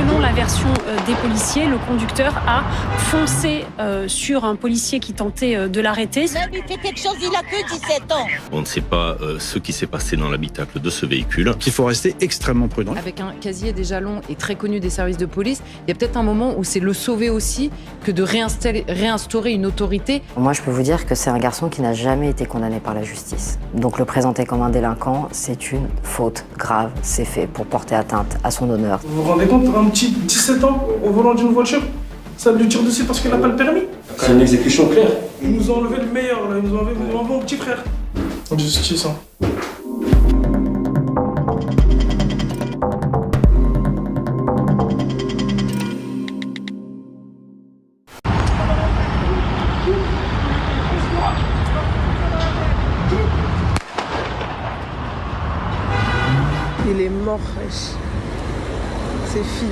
selon la version des policiers, le conducteur a foncé sur un policier qui tentait de l'arrêter. Même il fait quelque chose, il a que 17 ans. On ne sait pas ce qui s'est passé dans l'habitacle de ce véhicule. Il faut rester extrêmement prudent. Avec un casier déjà long et très connu des services de police, il y a peut-être un moment où c'est le sauver aussi que de réinstaurer une autorité. Moi, je peux vous dire que c'est un garçon qui n'a jamais été condamné par la justice. Donc le présenter comme un délinquant, c'est une faute grave. C'est fait pour porter atteinte à son honneur. Vous vous rendez compte, un petit 17 ans au volant d'une voiture, ça lui tire dessus parce qu'il n'a pas le permis. C'est une exécution claire. Ils nous ont enlevé le meilleur, là. Ils nous ont enlevé mon petit frère. Justice, hein. Il est mort, wesh. C'est fini.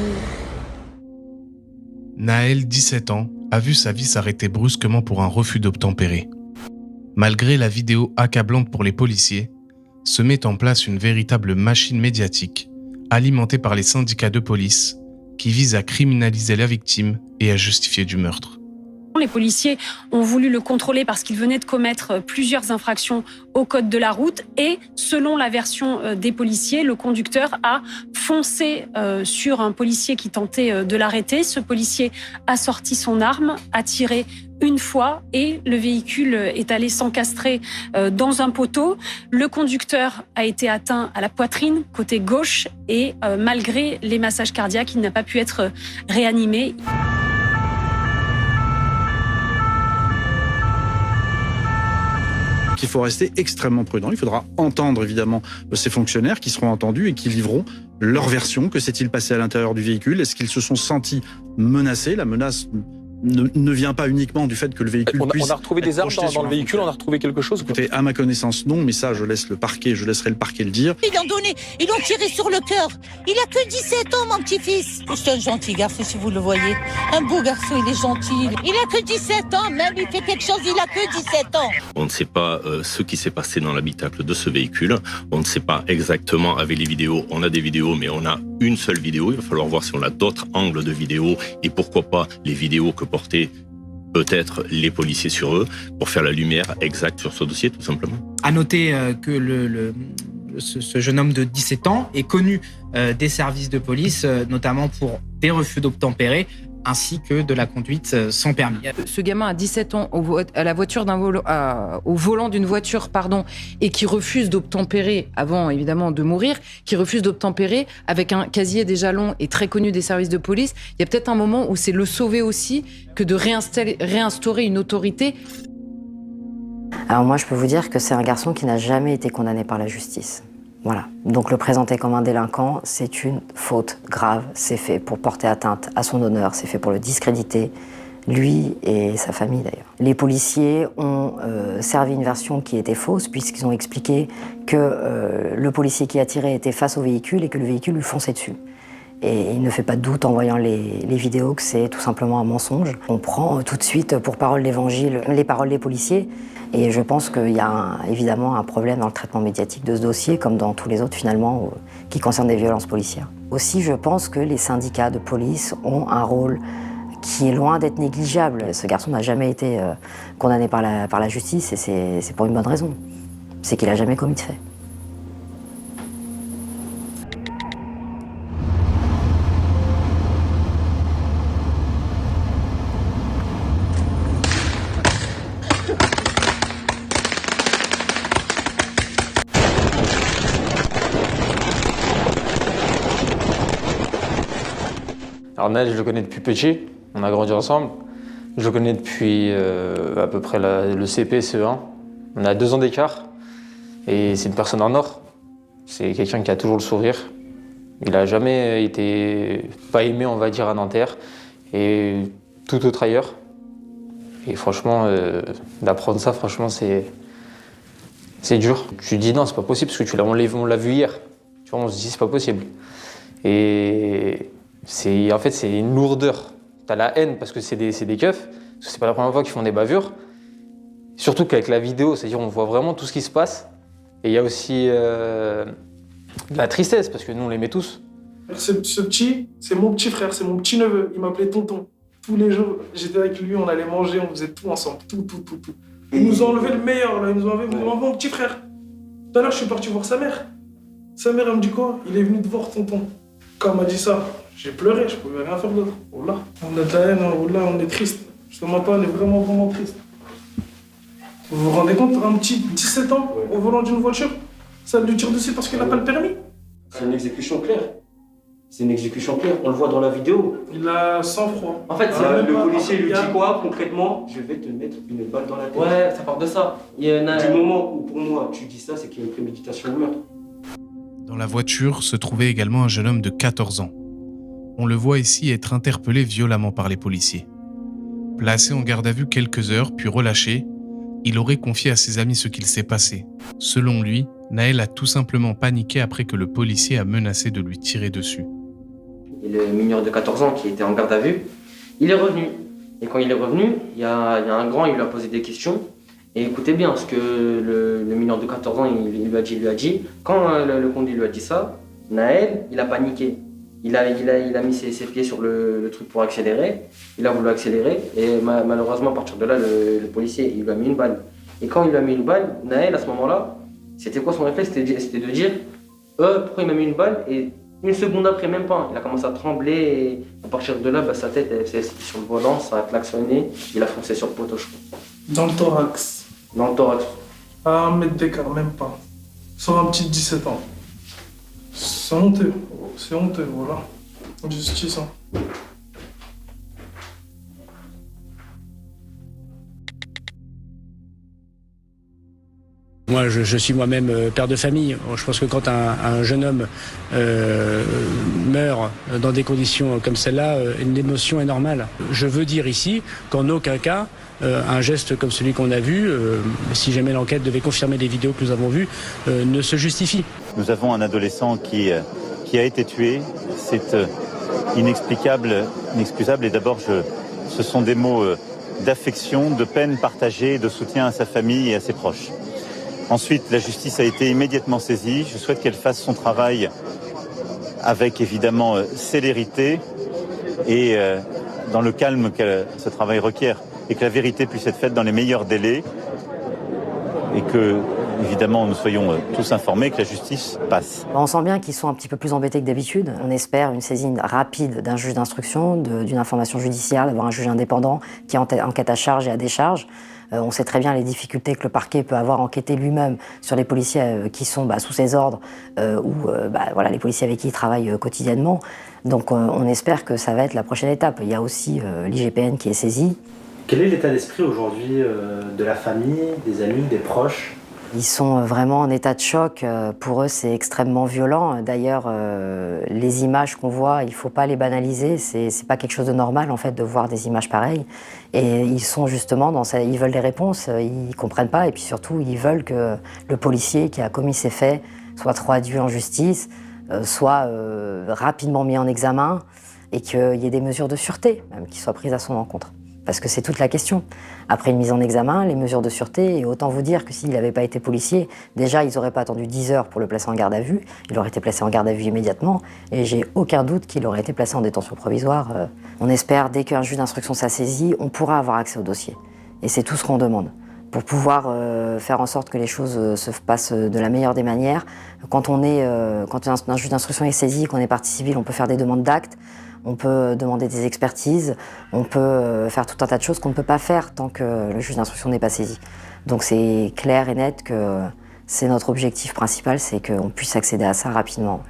Naël, 17 ans, a vu sa vie s'arrêter brusquement pour un refus d'obtempérer. Malgré la vidéo accablante pour les policiers, se met en place une véritable machine médiatique, alimentée par les syndicats de police, qui vise à criminaliser la victime et à justifier du meurtre. Les policiers ont voulu le contrôler parce qu'il venait de commettre plusieurs infractions au code de la route et, selon la version des policiers, le conducteur a foncé sur un policier qui tentait de l'arrêter. Ce policier a sorti son arme, a tiré une fois et le véhicule est allé s'encastrer dans un poteau. Le conducteur a été atteint à la poitrine, côté gauche, et malgré les massages cardiaques, il n'a pas pu être réanimé. Il faut rester extrêmement prudent. Il faudra entendre évidemment ces fonctionnaires qui seront entendus et qui livreront leur version. Que s'est-il passé à l'intérieur du véhicule? Est-ce qu'ils se sont sentis menacés? La menace ne vient pas uniquement du fait que le véhicule puisse... On a retrouvé des armes dans le véhicule, on a retrouvé quelque chose? Écoutez, à ma connaissance, non, mais ça, je laisserai le parquet le dire. Ils l'ont tiré sur le cœur. Il a que 17 ans, mon petit-fils. C'est un gentil garçon, si vous le voyez. Un beau garçon, il est gentil. Il a que 17 ans, même il fait quelque chose, il a que 17 ans. On ne sait pas ce qui s'est passé dans l'habitacle de ce véhicule. On ne sait pas exactement avec les vidéos. On a des vidéos, mais on a une seule vidéo. Il va falloir voir si on a d'autres angles de vidéos et pourquoi pas les vidéos que portaient peut-être les policiers sur eux pour faire la lumière exacte sur ce dossier, tout simplement. À noter que ce jeune homme de 17 ans est connu des services de police, notamment pour des refus d'obtempérer, ainsi que de la conduite sans permis. Ce gamin a 17 ans au volant d'une voiture, et qui refuse d'obtempérer, avant évidemment de mourir, qui refuse d'obtempérer avec un casier déjà long et très connu des services de police. Il y a peut-être un moment où c'est le sauver aussi que de réinstaurer une autorité. Alors moi, je peux vous dire que c'est un garçon qui n'a jamais été condamné par la justice. Voilà. Donc le présenter comme un délinquant, c'est une faute grave. C'est fait pour porter atteinte à son honneur, c'est fait pour le discréditer, lui et sa famille d'ailleurs. Les policiers ont servi une version qui était fausse, puisqu'ils ont expliqué que le policier qui a tiré était face au véhicule et que le véhicule lui fonçait dessus. Et il ne fait pas de doute en voyant les vidéos que c'est tout simplement un mensonge. On prend tout de suite pour parole l'évangile les paroles des policiers. Et je pense qu'il y a évidemment un problème dans le traitement médiatique de ce dossier, comme dans tous les autres finalement, qui concernent des violences policières. Aussi, je pense que les syndicats de police ont un rôle qui est loin d'être négligeable. Ce garçon n'a jamais été condamné par la justice et c'est pour une bonne raison. C'est qu'il n'a jamais commis de fait. Alors Naël, je le connais depuis petit, on a grandi ensemble. Je le connais depuis à peu près le CP, CE1. On a 2 ans d'écart et c'est une personne en or. C'est quelqu'un qui a toujours le sourire. Il n'a jamais été pas aimé, on va dire, à Nanterre et tout autre ailleurs. Et franchement, d'apprendre ça, franchement, c'est dur. Tu dis non, c'est pas possible parce que on l'a vu hier. Tu vois, on se dit c'est pas possible. Et en fait, c'est une lourdeur. T'as la haine parce que c'est des keufs, parce que c'est pas la première fois qu'ils font des bavures. Surtout qu'avec la vidéo, c'est-à-dire on voit vraiment tout ce qui se passe. Et il y a aussi de la tristesse, parce que nous on l'aimait tous. Ce petit, c'est mon petit frère, c'est mon petit neveu. Il m'appelait tonton. Tous les jours, j'étais avec lui, on allait manger, on faisait tout ensemble. Tout. Ils nous ont enlevé le meilleur, là. Ils nous ont enlevé mon petit frère. Tout à l'heure, je suis parti voir sa mère. Sa mère, elle me dit quoi? Il est venu te voir, tonton. Quand elle m'a dit ça, j'ai pleuré, je pouvais rien faire d'autre. Oh là, on a de la haine, oh là, on est triste. Je te mens pas, on est vraiment triste. Vous vous rendez compte, un petit 17 ans au volant d'une voiture, ça lui tire dessus parce qu'il n'a pas le permis? C'est une exécution claire. C'est une exécution claire, on le voit dans la vidéo. Il a sang-froid. En fait, le policier lui dit quoi concrètement? Je vais te mettre une balle dans la tête. Ouais, ça part de ça. Du moment où pour moi tu dis ça, c'est qu'il y a une préméditation au meurtre. Dans la voiture se trouvait également un jeune homme de 14 ans. On le voit ici être interpellé violemment par les policiers. Placé en garde à vue quelques heures, puis relâché, il aurait confié à ses amis ce qu'il s'est passé. Selon lui, Naël a tout simplement paniqué après que le policier a menacé de lui tirer dessus. Et le mineur de 14 ans qui était en garde à vue, il est revenu. Et quand il est revenu, il y a un grand, il lui a posé des questions. Et écoutez bien, ce que le mineur de 14 ans, il lui a dit, quand le conduit lui a dit ça, Naël, il a paniqué. Il a mis ses pieds sur le truc pour accélérer. Il a voulu accélérer. Et malheureusement, à partir de là, le policier, il lui a mis une balle. Et quand il lui a mis une balle, Naël, à ce moment-là, c'était quoi son réflexe? C'était de dire pourquoi il m'a mis une balle? Et une seconde après, même pas, il a commencé à trembler. Et à partir de là, sa tête, elle s'est sur le volant, ça a klaxonné. Il a foncé sur le poteau, je crois. Dans le thorax. Dans le thorax. À 1 mètre d'écart, même pas. Sur un petit 17 ans. C'est honteux. C'est honteux, voilà. Justice, hein. Moi, je suis moi-même père de famille. Je pense que quand un jeune homme meurt dans des conditions comme celle-là, l'émotion est normale. Je veux dire ici qu'en aucun cas, un geste comme celui qu'on a vu, si jamais l'enquête devait confirmer les vidéos que nous avons vues, ne se justifie. Nous avons un adolescent qui a été tué. C'est inexplicable, inexcusable. Et d'abord, ce sont des mots d'affection, de peine partagée, de soutien à sa famille et à ses proches. Ensuite, la justice a été immédiatement saisie. Je souhaite qu'elle fasse son travail avec évidemment célérité et dans le calme que ce travail requiert, et que la vérité puisse être faite dans les meilleurs délais et que, évidemment, nous soyons tous informés, que la justice passe. On sent bien qu'ils sont un petit peu plus embêtés que d'habitude. On espère une saisine rapide d'un juge d'instruction, d'une information judiciaire, d'avoir un juge indépendant qui enquête à charge et à décharge. On sait très bien les difficultés que le parquet peut avoir à enquêter lui-même sur les policiers qui sont sous ses ordres ou voilà, les policiers avec qui il travaille quotidiennement. Donc on espère que ça va être la prochaine étape. Il y a aussi l'IGPN qui est saisi. Quel est l'état d'esprit aujourd'hui de la famille, des amis, des proches ? Ils sont vraiment en état de choc. Pour eux, c'est extrêmement violent. D'ailleurs, les images qu'on voit, il ne faut pas les banaliser. C'est pas quelque chose de normal, en fait, de voir des images pareilles. Et ils sont justement ils veulent des réponses, ils comprennent pas. Et puis surtout, ils veulent que le policier qui a commis ces faits soit traduit en justice, soit rapidement mis en examen et qu'il y ait des mesures de sûreté, même, qui soient prises à son encontre. Parce que c'est toute la question. Après une mise en examen, les mesures de sûreté, et autant vous dire que s'il n'avait pas été policier, déjà, ils n'auraient pas attendu 10 heures pour le placer en garde à vue. Il aurait été placé en garde à vue immédiatement. Et j'ai aucun doute qu'il aurait été placé en détention provisoire. On espère, dès qu'un juge d'instruction s'est saisi, on pourra avoir accès au dossier. Et c'est tout ce qu'on demande. Pour pouvoir faire en sorte que les choses se passent de la meilleure des manières. Quand un juge d'instruction est saisi, qu'on est partie civile, on peut faire des demandes d'actes. On peut demander des expertises, on peut faire tout un tas de choses qu'on ne peut pas faire tant que le juge d'instruction n'est pas saisi. Donc c'est clair et net que c'est notre objectif principal, c'est qu'on puisse accéder à ça rapidement.